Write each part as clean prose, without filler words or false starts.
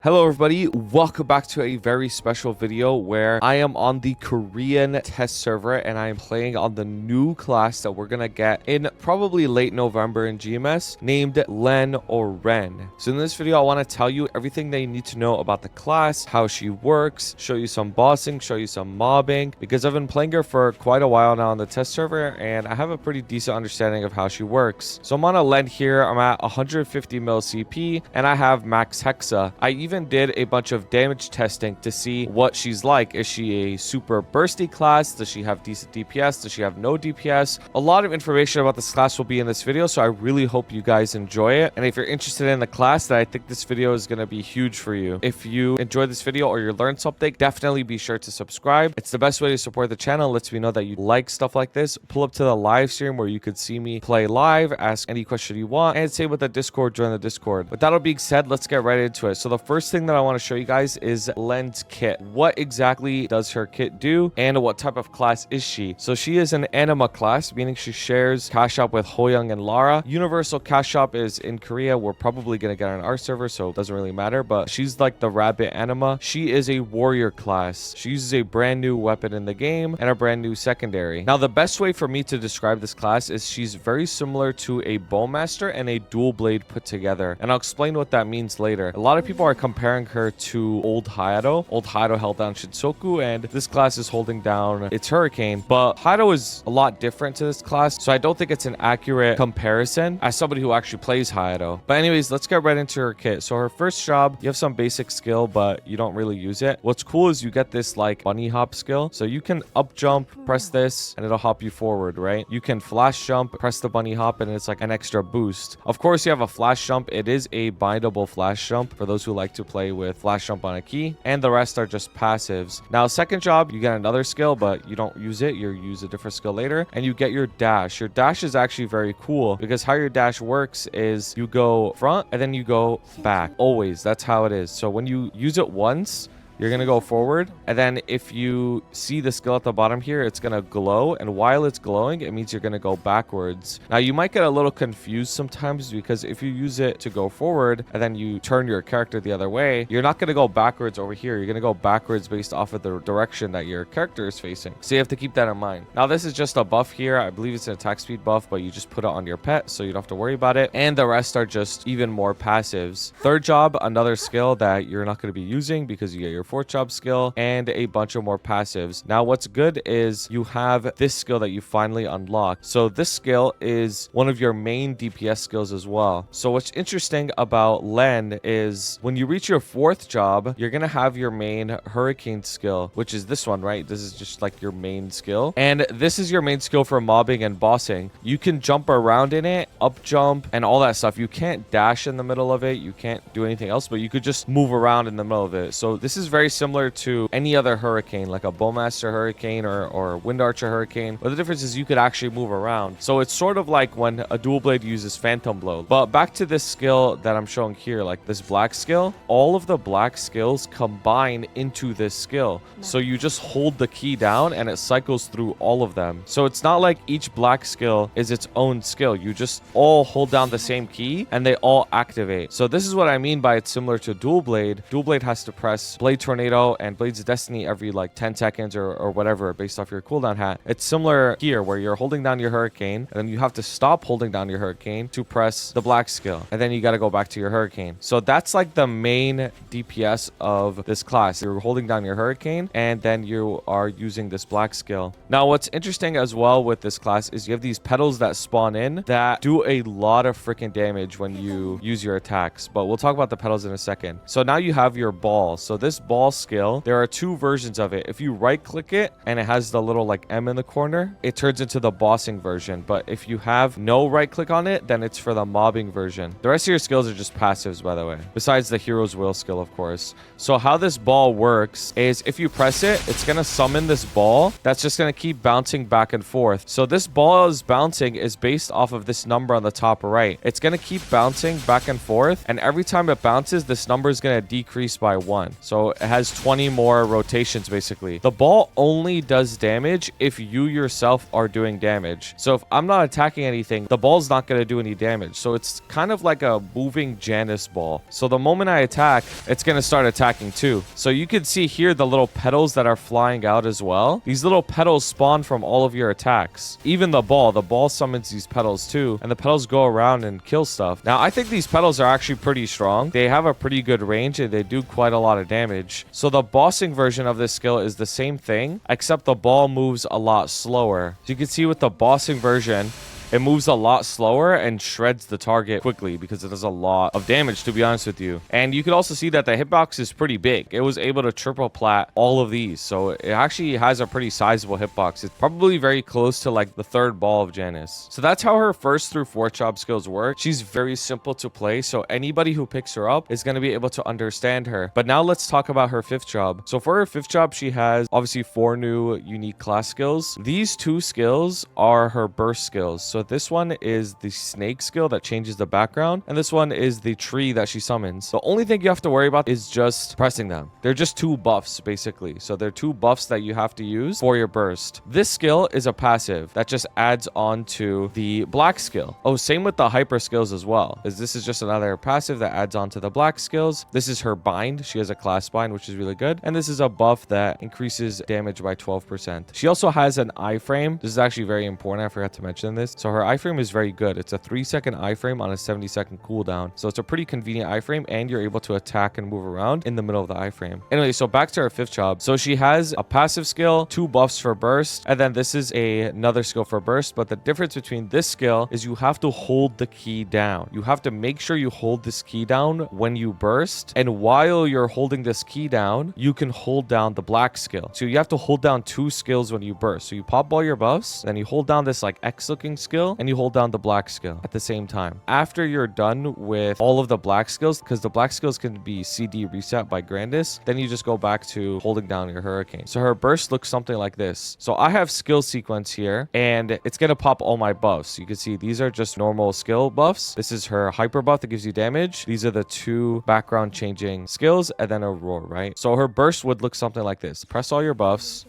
Hello everybody, welcome back to a very special video where I am on the Korean test server and I am playing on the new class that we're gonna get in probably late November in GMS named Len or Ren. So in this video I want to tell you everything that you need to know about the class, how she works, show you some bossing, show you some mobbing, because I've been playing her for quite a while now on the test server and I have a pretty decent understanding of how she works. So I'm on a Len here, I'm at 150 mil CP and I have max Hexa. I even did a bunch of damage testing to see what she's like. Is she a super bursty class? Does she have decent DPS? Does she have no DPS? A lot of information about this class will be in this video, so I really hope you guys enjoy it. And if you're interested in the class, then I think this video is going to be huge for you. If you enjoyed this video or you learned something, definitely be sure to subscribe. It's the best way to support the channel. It lets me know that you like stuff like this. Pull up to the live stream where you could see me play live, ask any question you want, and same with the Discord, join the Discord. With that all being said, let's get right into it. So the first thing that I want to show you guys is Len's kit. What exactly does her kit do and what type of class is she? So she is an anima class, meaning she shares cash shop with Hoyoung and Lara. Universal cash shop is in Korea. We're probably going to get on our server, so it doesn't really matter, but she's like the rabbit anima. She is a warrior class. She uses a brand new weapon in the game and a brand new secondary. Now the best way for me to describe this class is she's very similar to a bowmaster and a dual blade put together, and I'll explain what that means later. A lot of people are comparing her to old Hayato. Old Hayato held down Shinsoku and this class is holding down its Hurricane, but Hayato is a lot different to this class, so I don't think it's an accurate comparison as somebody who actually plays Hayato. But anyways, let's get right into her kit. So her first job, you have some basic skill but you don't really use it. What's cool is you get this like bunny hop skill, so you can up jump, press this and it'll hop you forward, right? You can flash jump, press the bunny hop, and it's like an extra boost. Of course you have a flash jump. It is a bindable flash jump for those who like to play with flash jump on a key, and the rest are just passives. Now second job, you get another skill but you don't use it, you use a different skill later, and you get your dash. Your dash is actually very cool because how your dash works is you go front and then you go back. Always, that's how it is. So when you use it once, you're going to go forward, and then if you see the skill at the bottom here, it's going to glow, and while it's glowing, it means you're going to go backwards. Now, you might get a little confused sometimes because if you use it to go forward, and then you turn your character the other way, you're not going to go backwards over here. You're going to go backwards based off of the direction that your character is facing. So you have to keep that in mind. Now, this is just a buff here. I believe it's an attack speed buff, but you just put it on your pet, so you don't have to worry about it. And the rest are just even more passives. Third job, another skill that you're not going to be using because you get your fourth job skill and a bunch of more passives. Now what's good is you have this skill that you finally unlock. So this skill is one of your main DPS skills as well. So what's interesting about Len is when you reach your fourth job, you're gonna have your main Hurricane skill, which is this one, right? This is just like your main skill, and this is your main skill for mobbing and bossing. You can jump around in it, up jump and all that stuff. You can't dash in the middle of it, you can't do anything else, but you could just move around in the middle of it. So this is very similar to any other Hurricane, like a Bowmaster Hurricane or Wind Archer Hurricane, but the difference is you could actually move around. So it's sort of like when a dual blade uses Phantom Blow. But back to this skill that I'm showing here, like this black skill, all of the black skills combine into this skill. So you just hold the key down and it cycles through all of them. So it's not like each black skill is its own skill. You just all hold down the same key and they all activate. So this is what I mean by it's similar to dual blade. Dual blade has to press Blade Tornado and Blades of Destiny every like 10 seconds or whatever based off your cooldown hat. It's similar here where you're holding down your Hurricane and then you have to stop holding down your Hurricane to press the black skill, and then you got to go back to your Hurricane. So that's like the main DPS of this class. You're holding down your Hurricane and then you are using this black skill. Now what's interesting as well with this class is you have these petals that spawn in that do a lot of freaking damage when you use your attacks, but we'll talk about the petals in a second. So now you have your ball. So this ball skill, there are two versions of it. If you right click it and it has the little like M in the corner, it turns into the bossing version. But if you have no right click on it, then it's for the mobbing version. The rest of your skills are just passives, by the way, besides the hero's will skill, of course. So how this ball works is if you press it, it's going to summon this ball that's just going to keep bouncing back and forth. So this ball is bouncing is based off of this number on the top right. It's going to keep bouncing back and forth, and every time it bounces, this number is going to decrease by 1. So it has 20 more rotations basically. The ball only does damage if you yourself are doing damage. So if I'm not attacking anything, the ball's not going to do any damage. So it's kind of like a moving Janice ball. So the moment I attack, it's going to start attacking too. So you can see here the little petals that are flying out as well. These little petals spawn from all of your attacks. Even the ball summons these petals too, and the petals go around and kill stuff. Now I think these petals are actually pretty strong. They have a pretty good range and they do quite a lot of damage. So the bossing version of this skill is the same thing, except the ball moves a lot slower. So you can see with the bossing version, it moves a lot slower and shreds the target quickly because it does a lot of damage, to be honest with you. And you can also see that the hitbox is pretty big. It was able to triple plat all of these. So it actually has a pretty sizable hitbox. It's probably very close to like the third ball of Janice. So that's how her first through fourth job skills work. She's very simple to play. So anybody who picks her up is going to be able to understand her. But now let's talk about her fifth job. So for her fifth job, she has obviously 4 new unique class skills. These 2 skills are her burst skills. So this one is the snake skill that changes the background, and this one is the tree that she summons. The only thing you have to worry about is just pressing them. They're just 2 buffs basically. So they're 2 buffs that you have to use for your burst. This skill is a passive that just adds on to the black skill. Oh, same with the hyper skills as well, as this is just another passive that adds on to the black skills. This is her bind. She has a class bind, which is really good, and this is a buff that increases damage by 12%. She also has an iframe. This is actually very important. I forgot to mention this. So her iframe is very good. It's a 3-second iframe on a 70-second cooldown. So it's a pretty convenient iframe, and you're able to attack and move around in the middle of the iframe. Anyway, so back to her fifth job. So she has a passive skill, 2 buffs for burst, and then this is another skill for burst. But the difference between this skill is you have to hold the key down. You have to make sure you hold this key down when you burst, and while you're holding this key down, you can hold down the black skill. So you have to hold down 2 skills when you burst. So you pop all your buffs, then you hold down this like X looking skill, and you hold down the black skill at the same time. After you're done with all of the black skills, because the black skills can be CD reset by Grandis, then you just go back to holding down your hurricane. So her burst looks something like this. So I have skill sequence here, and it's gonna pop all my buffs. You can see these are just normal skill buffs. This is her hyper buff that gives you damage. These are the 2 background changing skills, and then a roar, right? So her burst would look something like this. Press all your buffs,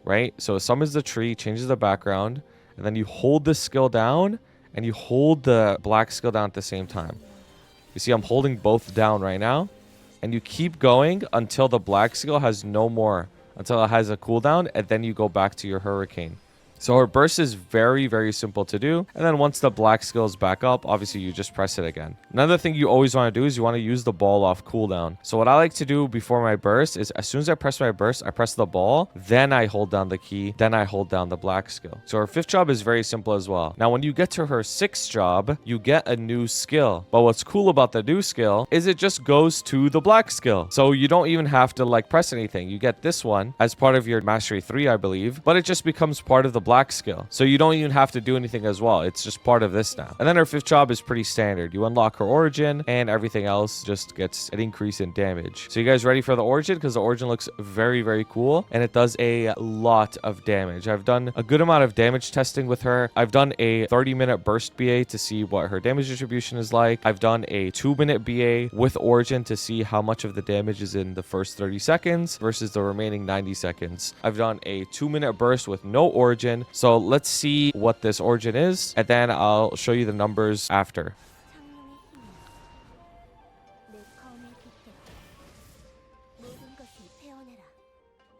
right? So it summons the tree, changes the background, and then you hold this skill down and you hold the black skill down at the same time. You see I'm holding both down right now, and you keep going until the black skill has no more, until it has a cooldown, and then you go back to your hurricane. So her burst is very, very simple to do. And then once the black skill is back up, obviously you just press it again. Another thing you always want to do is you want to use the ball off cooldown. So what I like to do before my burst is as soon as I press my burst, I press the ball, then I hold down the key, then I hold down the black skill. So her fifth job is very simple as well. Now, when you get to her sixth job, you get a new skill. But what's cool about the new skill is it just goes to the black skill. So you don't even have to like press anything. You get this one as part of your mastery 3, I believe, but it just becomes part of the black skill. So you don't even have to do anything as well. It's just part of this now. And then her fifth job is pretty standard. You unlock her origin and everything else just gets an increase in damage. So you guys ready for the origin? Because the origin looks very, very cool and it does a lot of damage. I've done a good amount of damage testing with her. I've done a 30-minute burst BA to see what her damage distribution is like. I've done a 2-minute BA with origin to see how much of the damage is in the first 30 seconds versus the remaining 90 seconds. I've done a 2-minute burst with no origin. So let's see what this origin is, and then I'll show you the numbers after.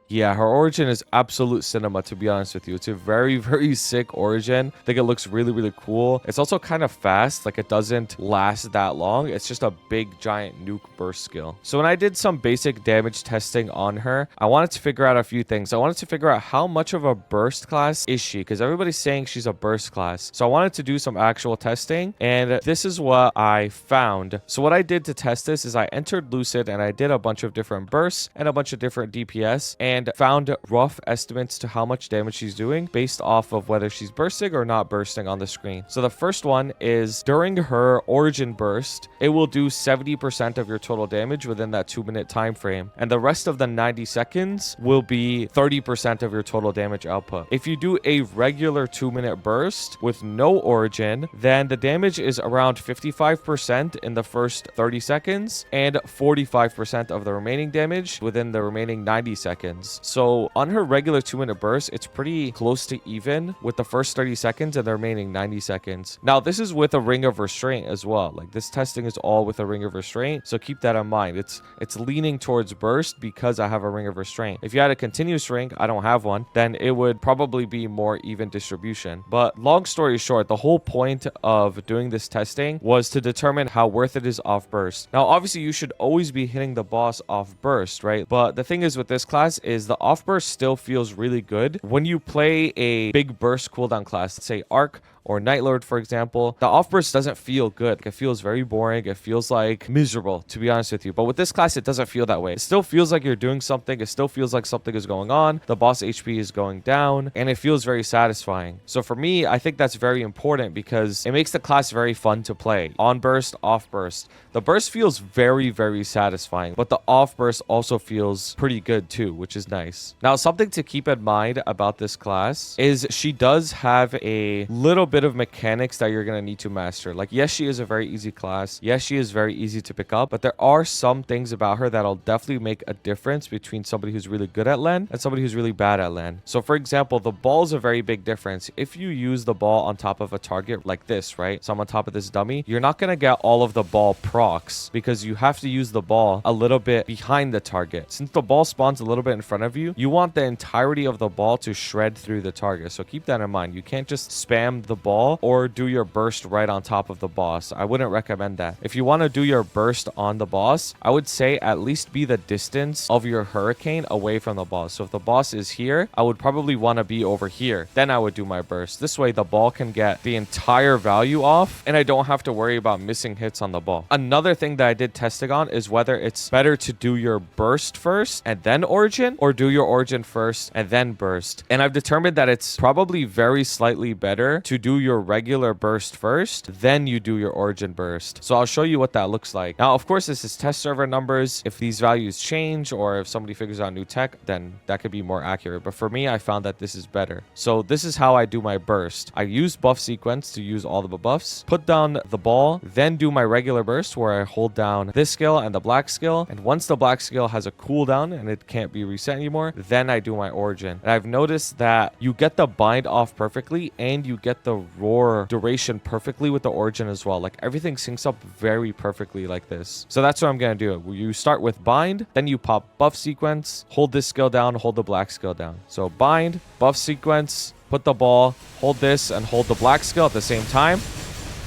Yeah, her origin is absolute cinema, to be honest with you. It's a very, very sick origin. I think it looks really, really cool. It's also kind of fast. Like, it doesn't last that long. It's just a big, giant nuke burst skill. So when I did some basic damage testing on her, I wanted to figure out a few things. I wanted to figure out how much of a burst class is she, because everybody's saying she's a burst class. So I wanted to do some actual testing, and this is what I found. So what I did to test this is I entered Lucid, and I did a bunch of different bursts and a bunch of different DPS, and and found rough estimates to how much damage she's doing based off of whether she's bursting or not bursting on the screen. So the first one is during her origin burst, it will do 70% of your total damage within that 2-minute time frame, and the rest of the 90 seconds will be 30% of your total damage output. If you do a regular 2-minute burst with no origin, then the damage is around 55% in the first 30 seconds and 45% of the remaining damage within the remaining 90 seconds. So on her regular 2-minute burst, it's pretty close to even with the first 30 seconds and the remaining 90 seconds. Now, this is with a ring of restraint as well. Like, this testing is all with a ring of restraint, so keep that in mind. It's leaning towards burst because I have a ring of restraint. If you had a continuous ring, I don't have one, then it would probably be more even distribution. But long story short, the whole point of doing this testing was to determine how worth it is off burst. Now, obviously, you should always be hitting the boss off burst, right? But the thing is with this class is the off burst still feels really good when you play a big burst cooldown class, say Arc or Night Lord, for example. The off burst doesn't feel good. It feels very boring. It feels like miserable, to be honest with you. But with this class, it doesn't feel that way. It still feels like you're doing something. It still feels like something is going on. The boss HP is going down, and it feels very satisfying. So for me, I think that's very important because it makes the class very fun to play. On burst, off burst. The burst feels very, very satisfying, but the off burst also feels pretty good too, which is nice. Now, something to keep in mind about this class is she does have a little bit of mechanics that you're going to need to master. Like, yes, she is a very easy class. Yes, she is very easy to pick up, but there are some things about her that'll definitely make a difference between somebody who's really good at LAN and somebody who's really bad at LAN. So for example, the ball is a very big difference. If you use the ball on top of a target like this, right? So I'm on top of this dummy, you're not going to get all of the ball procs because you have to use the ball a little bit behind the target. Since the ball spawns a little bit in front of you, you want the entirety of the ball to shred through the target. So keep that in mind. You can't just spam the ball or do your burst right on top of the boss. I wouldn't recommend that. If you want to do your burst on the boss, I would say at least be the distance of your hurricane away from the boss. So if the boss is here, I would probably want to be over here. Then I would do my burst. This way the ball can get the entire value off and I don't have to worry about missing hits on the ball. Another thing that I did testing on is whether it's better to do your burst first and then origin, or do your origin first and then burst. And I've determined that it's probably very slightly better to do your regular burst first, then you do your origin burst. So I'll show you what that looks like. Now, of course, this is test server numbers. If these values change or if somebody figures out new tech, then that could be more accurate. But for me, I found that this is better. So this is how I do my burst. I use buff sequence to use all the buffs, put down the ball, then do my regular burst where I hold down this skill and the black skill. And once the black skill has a cooldown and it can't be reset anymore, then I do my origin. And I've noticed that you get the bind off perfectly and you get the roar duration perfectly with the origin as well. Like, everything syncs up very perfectly like this. So that's what I'm going to do. You start with bind, then you pop buff sequence, hold this skill down, hold the black skill down. So bind, buff sequence, put the ball, hold this, and hold the black skill at the same time.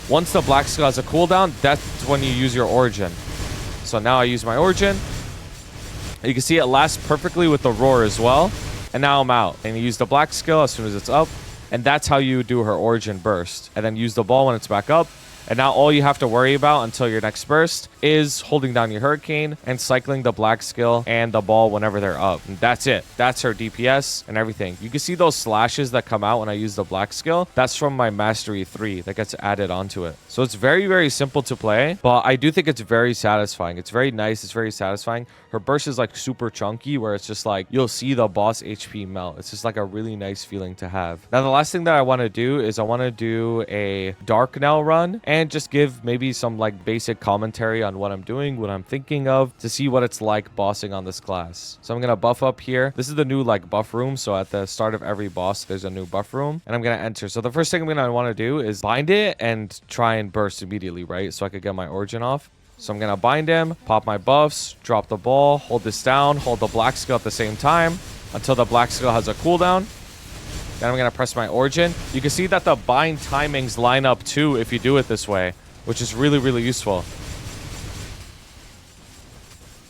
Once the black skill has a cooldown, that's when you use your origin. So now I use my origin. You can see it lasts perfectly with the roar as well. And now I'm out. And you use the black skill as soon as it's up. And that's how you do her origin burst. And then use the ball when it's back up. And now all you have to worry about until your next burst is holding down your hurricane and cycling the black skill and the ball whenever they're up. And that's it. That's her DPS and everything. You can see those slashes that come out when I use the black skill. That's from my Mastery 3 that gets added onto it. So it's very, very simple to play, but I do think it's very satisfying. It's very nice. It's very satisfying. Her burst is like super chunky where it's just like you'll see the boss HP melt. It's just like a really nice feeling to have. Now, the last thing that I want to do is I want to do a Dark Now run and just give maybe some like basic commentary on what I'm doing, what I'm thinking of, to see what it's like bossing on this class. So I'm going to buff up here. This is the new like buff room. So at the start of every boss, there's a new buff room and I'm going to enter. So the first thing I'm going to want to do is bind it and try and burst immediately, right? So I could get my origin off. So I'm going to bind him, pop my buffs, drop the ball, hold this down, hold the black skill at the same time until the black skill has a cooldown. Then I'm going to press my origin. You can see that the bind timings line up too if you do it this way, which is really, really useful.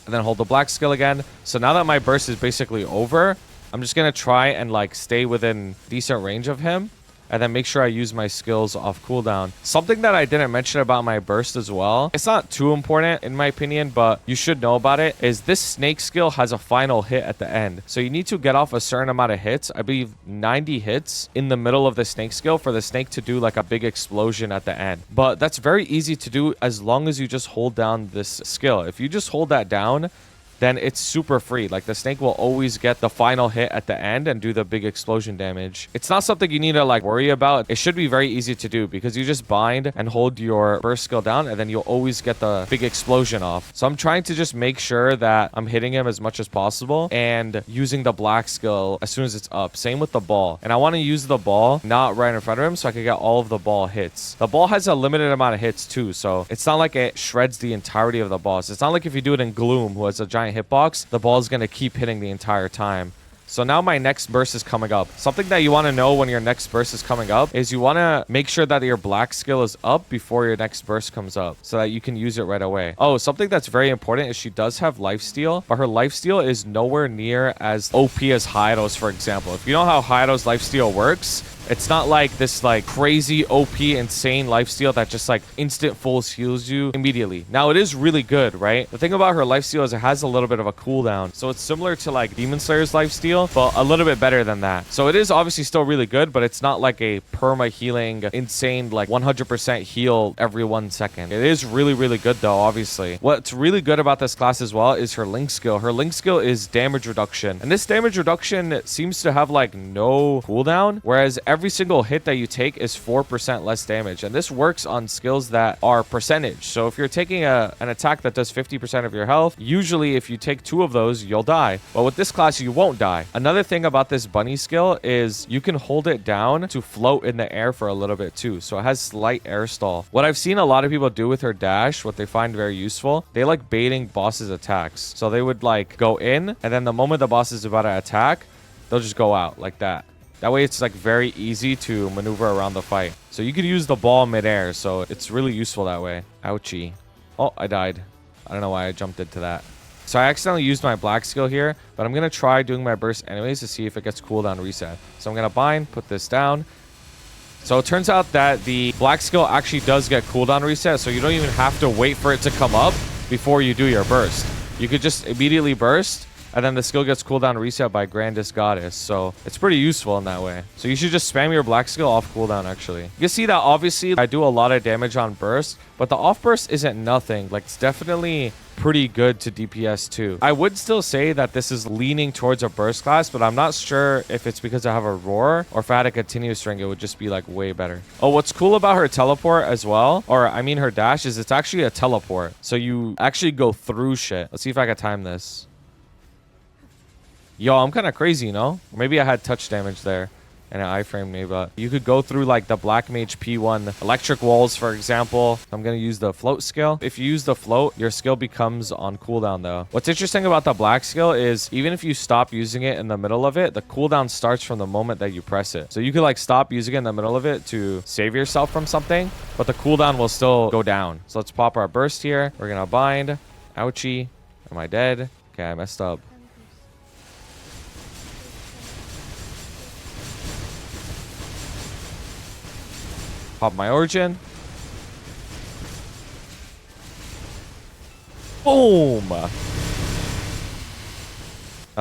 And then hold the black skill again. So now that my burst is basically over, I'm just going to try and like stay within decent range of him. and then make sure I use my skills off cooldown. Something that I didn't mention about my burst as well, it's not too important in my opinion, but you should know about it, is this snake skill has a final hit at the end. So you need to get off a certain amount of hits, I believe 90 hits in the middle of the snake skill for the snake to do like a big explosion at the end. But that's very easy to do as long as you just hold down this skill. If you just hold that down, then it's super free. Like the snake will always get the final hit at the end and do the big explosion damage. It's not something you need to like worry about. It should be very easy to do because you just bind and hold your burst skill down and then you'll always get the big explosion off. So I'm trying to just make sure that I'm hitting him as much as possible and using the black skill as soon as it's up. Same with the ball. And I want to use the ball not right in front of him so I can get all of the ball hits. The ball has a limited amount of hits too, so it's not like it shreds the entirety of the boss. It's not like if you do it in Gloom, who has a giant hitbox, the ball is going to keep hitting the entire time. So now my next burst is coming up. Something that you want to know when your next burst is coming up is you want to make sure that your black skill is up before your next burst comes up so that you can use it right away. Oh, something that's very important is she does have lifesteal, but her lifesteal is nowhere near as OP as Hayato's, for example. If you know how Hayato's lifesteal works, it's not like this like crazy OP insane lifesteal that just like instant full heals you immediately. Now it is really good, right? The thing about her lifesteal is it has a little bit of a cooldown. So it's similar to like Demon Slayer's lifesteal, but a little bit better than that. So it is obviously still really good, but it's not like a perma healing insane like 100% heal every 1 second. It is really, really good though, obviously. What's really good about this class as well is her link skill. Her link skill is damage reduction. And this damage reduction seems to have like no cooldown, whereas every single hit that you take is 4% less damage. And this works on skills that are percentage. So if you're taking an attack that does 50% of your health, usually if you take 2 of those, you'll die. But with this class, you won't die. Another thing about this bunny skill is you can hold it down to float in the air for a little bit too. So it has slight air stall. What I've seen a lot of people do with her dash, what they find very useful, they like baiting bosses' attacks. So they would like go in, and then the moment the boss is about to attack, they'll just go out like that. That way it's like very easy to maneuver around the fight. So you could use the ball midair, so it's really useful that way. Ouchie. Oh, I died. I don't know why I jumped into that. So I accidentally used my black skill here, but I'm going to try doing my burst anyways to see if it gets cooldown reset. So I'm going to bind, put this down. So it turns out that the black skill actually does get cooldown reset, so you don't even have to wait for it to come up before you do your burst. You could just immediately burst, and then the skill gets cooldown reset by Grandest Goddess. So it's pretty useful in that way. So you should just spam your black skill off cooldown, actually. You can see that obviously I do a lot of damage on burst, but the off burst isn't nothing. Like it's definitely pretty good to DPS too. I would still say that this is leaning towards a burst class, but I'm not sure if it's because I have a roar or if I had a continuous ring, it would just be like way better. Oh, what's cool about her teleport as well, or I mean her dash, is it's actually a teleport. So you actually go through shit. Let's see if I can time this. Yo, I'm kind of crazy, you know? Maybe I had touch damage there and it iframed me, but you could go through like the Black Mage P1 electric walls, for example. I'm going to use the float skill. If you use the float, your skill becomes on cooldown though. What's interesting about the black skill is even if you stop using it in the middle of it, the cooldown starts from the moment that you press it. So you could like stop using it in the middle of it to save yourself from something, but the cooldown will still go down. So let's pop our burst here. We're going to bind. Ouchie. Am I dead? Okay, I messed up. Pop my origin. Boom. Now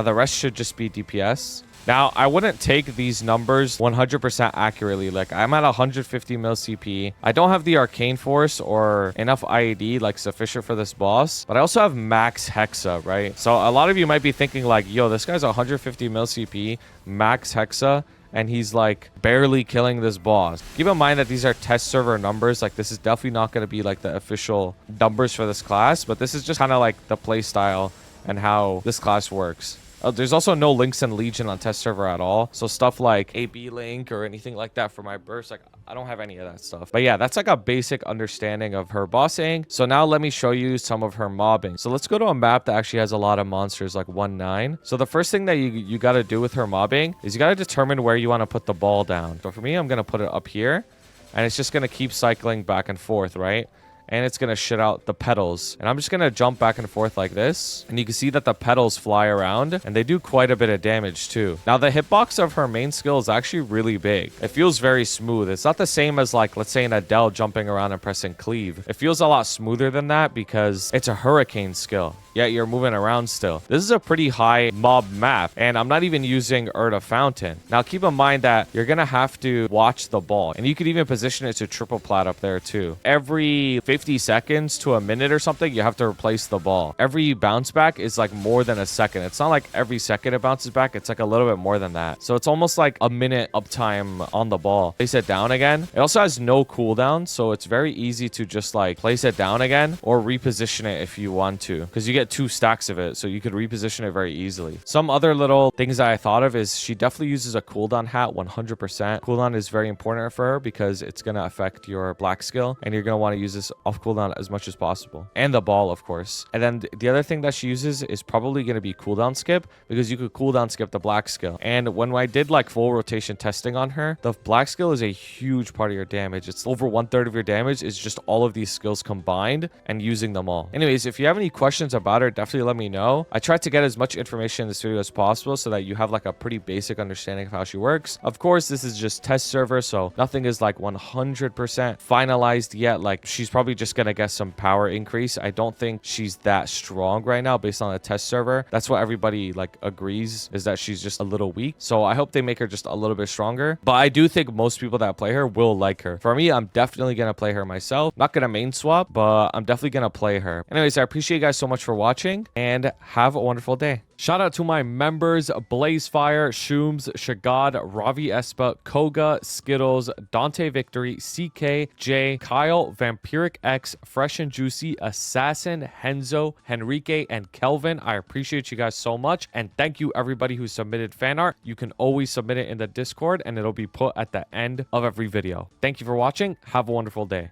the rest should just be DPS. Now, I wouldn't take these numbers 100% accurately. Like, I'm at 150 mil CP. I don't have the Arcane Force or enough IAD, like, sufficient for this boss. But I also have max Hexa, right? So, a lot of you might be thinking, like, yo, this guy's 150 mil CP, max Hexa, and he's like barely killing this boss. Keep in mind that these are test server numbers. Like this is definitely not going to be like the official numbers for this class, but this is just kind of like the play style and how this class works. There's also no links in Legion on test server at all. So stuff like AB link or anything like that for my burst, like I don't have any of that stuff. But yeah, that's like a basic understanding of her bossing. So now let me show you some of her mobbing. So let's go to a map that actually has a lot of monsters like 1-9. So the first thing that you got to do with her mobbing is you got to determine where you want to put the ball down. So for me, I'm going to put it up here and it's just going to keep cycling back and forth, right? and it's gonna shit out the petals. And I'm just gonna jump back and forth like this, and you can see that the petals fly around, and they do quite a bit of damage too. Now, the hitbox of her main skill is actually really big. It feels very smooth. It's not the same as, like, let's say an Adele jumping around and pressing cleave. It feels a lot smoother than that because it's a hurricane skill, yet you're moving around still. This is a pretty high mob map, and I'm not even using Urta Fountain. Now, keep in mind that you're gonna have to watch the ball, and you could even position it to triple plat up there too. Every 50 seconds to a minute or something, you have to replace the ball. Every bounce back is like more than a second. It's not like every second it bounces back. It's like a little bit more than that. So it's almost like a minute uptime on the ball. Place it down again. It also has no cooldown, so it's very easy to just like place it down again or reposition it if you want to, because you get 2 stacks of it, so you could reposition it very easily. Some other little things that I thought of is she definitely uses a cooldown hat 100%. Cooldown is very important for her because it's going to affect your black skill, and you're going to want to use this off cooldown as much as possible. And the ball, of course. And then the other thing that she uses is probably going to be cooldown skip, because you could cooldown skip the black skill. And when I did like full rotation testing on her, the black skill is a huge part of your damage. It's over 1/3 of your damage is just all of these skills combined and using them all. Anyways, if you have any questions about her, definitely let me know. I tried to get as much information in this video as possible so that you have like a pretty basic understanding of how she works. Of course, this is just test server, so nothing is like 100% finalized yet. Like, she's probably just gonna get some power increase. I don't think she's that strong right now based on the test server. That's what everybody like agrees, is that she's just a little weak. So I hope they make her just a little bit stronger. But I do think most people that play her will like her. For me, I'm definitely gonna play her myself. Not gonna main swap, but I'm definitely gonna play her. Anyways, I appreciate you guys so much for watching, and have a wonderful day. Shout out to my members: Blazefire, Shooms, Shagad, Ravi Espa, Koga, Skittles, Dante Victory, CK, Jay, Kyle, Vampiric X, Fresh and Juicy, Assassin, Henzo, Henrique, and Kelvin. I appreciate you guys so much, and thank you everybody who submitted fan art. You can always submit it in the Discord, and it'll be put at the end of every video. Thank you for watching. Have a wonderful day.